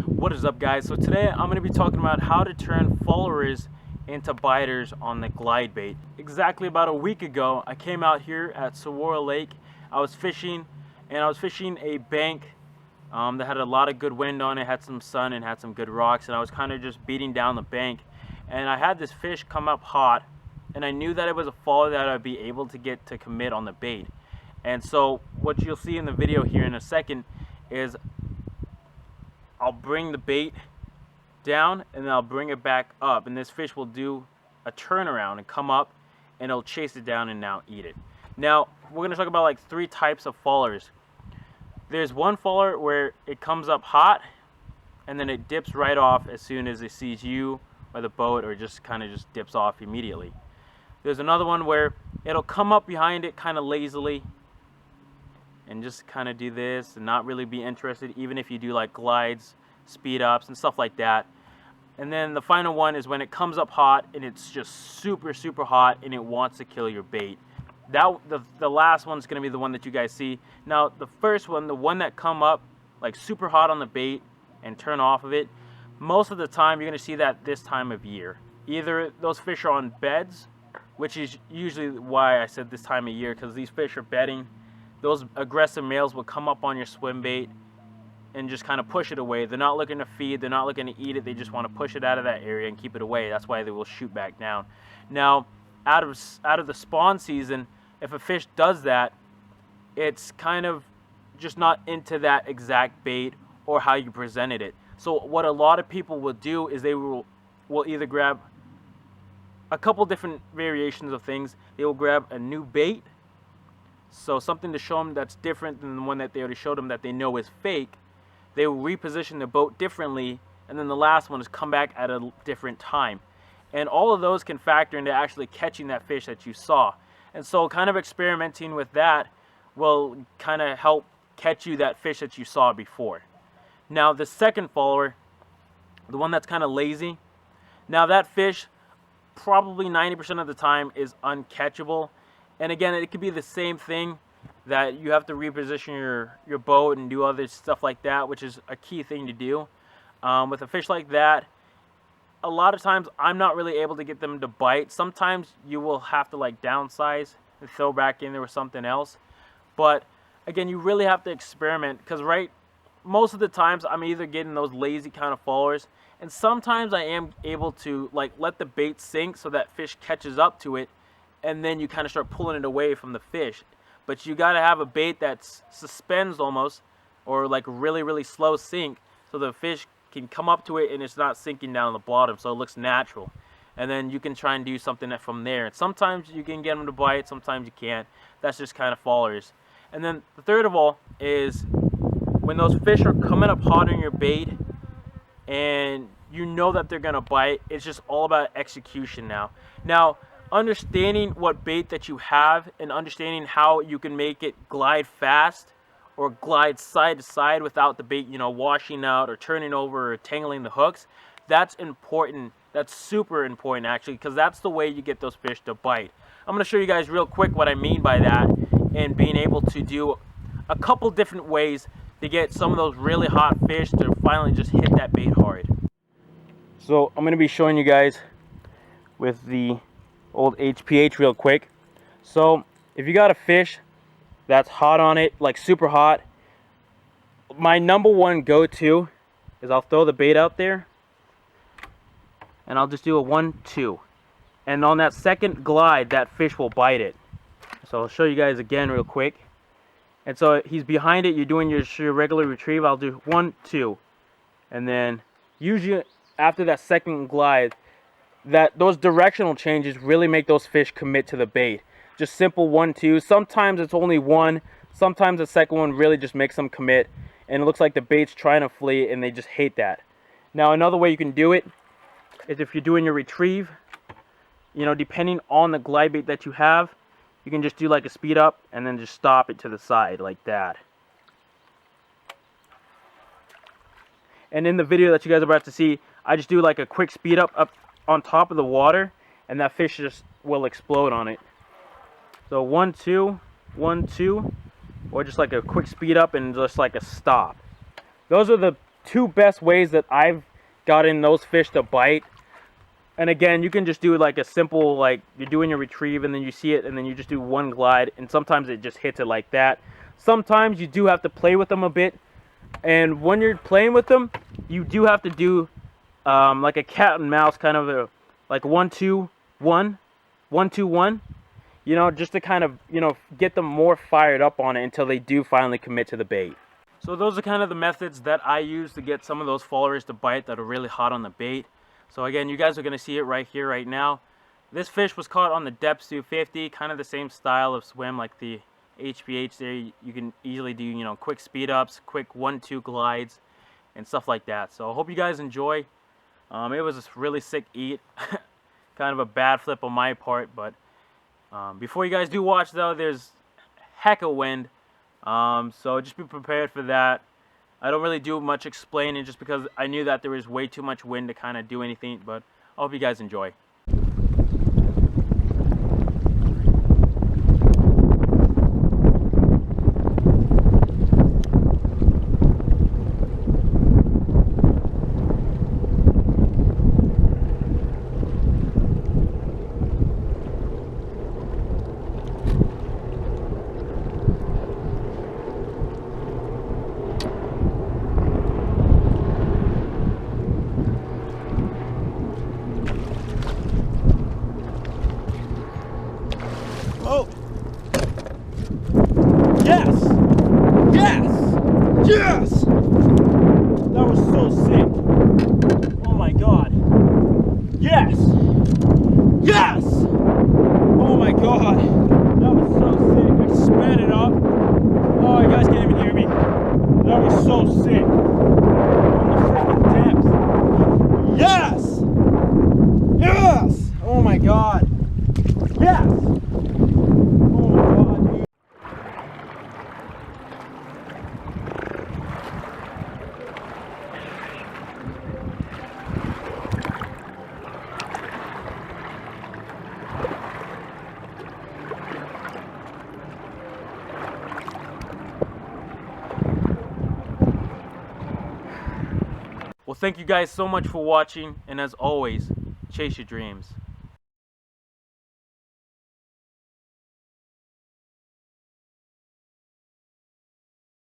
What is up, guys? So today I'm going to be talking about how to turn followers into biters on the glide bait. Exactly about a week ago, I came out here at Saguaro Lake. I was fishing, and I was fishing a bank that had a lot of good wind on it, had some sun and had some good rocks, and I was kind of just beating down the bank, and I had this fish come up hot, and I knew that it was a follower that I'd be able to get to commit on the bait. And so what you'll see in the video here in a second is I'll bring the bait down and then I'll bring it back up, and this fish will do a turnaround and come up and it'll chase it down and now eat it. Now we're going to talk about like three types of followers. There's one follower where it comes up hot and then it dips right off as soon as it sees you or the boat, or just kind of just dips off immediately. There's another one where it'll come up behind it kind of lazily and just kind of do this and not really be interested, even if you do like glides, speed ups and stuff like that. And then the final one is when it comes up hot and it's just super hot and it wants to kill your bait. The last one's going to be the one that you guys see. Now the first one, the one that come up like super hot on the bait and turn off of it, most of the time you're going to see that this time of year. Either those fish are on beds, which is usually why I said this time of year, because these fish are bedding. Those aggressive males will come up on your swim bait and just kind of push it away. They're not looking to feed, they're not looking to eat it, they just want to push it out of that area and keep it away. That's why they will shoot back down. Now, out of the spawn season, if a fish does that, it's kind of just not into that exact bait or how you presented it. So what a lot of people will do is they will either grab a couple different variations of things. They will grab a new bait, so something to show them that's different than the one that they already showed them that they know is fake. They will reposition the boat differently, and then the last one is come back at a different time. And all of those can factor into actually catching that fish that you saw. And so kind of experimenting with that will kind of help catch you that fish that you saw before. Now the second follower, the one that's kind of lazy, now that fish probably 90% of the time is uncatchable. And again, it could be the same thing, that you have to reposition your boat and do other stuff like that, which is a key thing to do. With a fish like that, a lot of times I'm not really able to get them to bite. Sometimes you will have to like downsize and throw back in there with something else. But again, you really have to experiment, because most of the times I'm either getting those lazy kind of followers, and sometimes I am able to like let the bait sink so that fish catches up to it, and then you kind of start pulling it away from the fish. But you got to have a bait that suspends almost, or like really slow sink, so the fish can come up to it and it's not sinking down the bottom, so it looks natural. And then you can try and do something from there. And sometimes you can get them to bite, sometimes you can't. That's just kind of followers. And then the third of all is when those fish are coming up hot on your bait and you know that they're gonna bite. It's just all about execution now. Now, understanding what bait that you have and understanding how you can make it glide fast or glide side to side without the bait, washing out or turning over or tangling the hooks, that's important. That's super important, actually, because that's the way you get those fish to bite. I'm going to show you guys real quick what I mean by that, and being able to do a couple different ways to get some of those really hot fish to finally just hit that bait hard. So I'm going to be showing you guys with the old HPH real quick. So if you got a fish that's hot on it, like super hot, my number one go-to is I'll throw the bait out there and I'll just do a 1-2, and on that second glide that fish will bite it. So I'll show you guys again real quick. And so he's behind it, you're doing your regular retrieve. I'll do 1-2, and then usually after that second glide, those directional changes really make those fish commit to the bait. Just simple 1-2. Sometimes it's only one. Sometimes the second one really just makes them commit, and it looks like the bait's trying to flee, and they just hate that. Now another way you can do it is if you're doing your retrieve, depending on the glide bait that you have, you can just do like a speed up and then just stop it to the side like that. And in the video that you guys are about to see, I just do like a quick speed up on top of the water, and that fish just will explode on it. So 1-2, 1-2, or just like a quick speed up and just like a stop. Those are the two best ways that I've gotten those fish to bite. And again, you can just do like a simple, like you're doing your retrieve and then you see it and then you just do one glide, and sometimes it just hits it like that. Sometimes you do have to play with them a bit, and when you're playing with them, you do have to do like a cat and mouse kind of a, like 1-2-1, 1-2-1, you know, just to kind of, you know, get them more fired up on it until they do finally commit to the bait. So those are kind of the methods that I use to get some of those followers to bite that are really hot on the bait. So again, you guys are going to see it right here, right now. This fish was caught on the Deps 250, kind of the same style of swim like the HPH there. You can easily do, you know, quick speed ups, quick 1-2 glides, and stuff like that. So I hope you guys enjoy. It was a really sick eat. Kind of a bad flip on my part, but before you guys do watch though, there's heck of wind. So just be prepared for that. I don't really do much explaining just because I knew that there was way too much wind to kind of do anything, but I hope you guys enjoy. Oh! Yes! Yes! Yes! That was so sick. Oh my god. Yes! Yes! Oh my god. That was so sick. I sped it up. Oh, you guys can't even hear me. That was so sick. On the freaking depths. Yes! Yes! Oh my god. Yes! Well, thank you guys so much for watching, and as always, chase your dreams.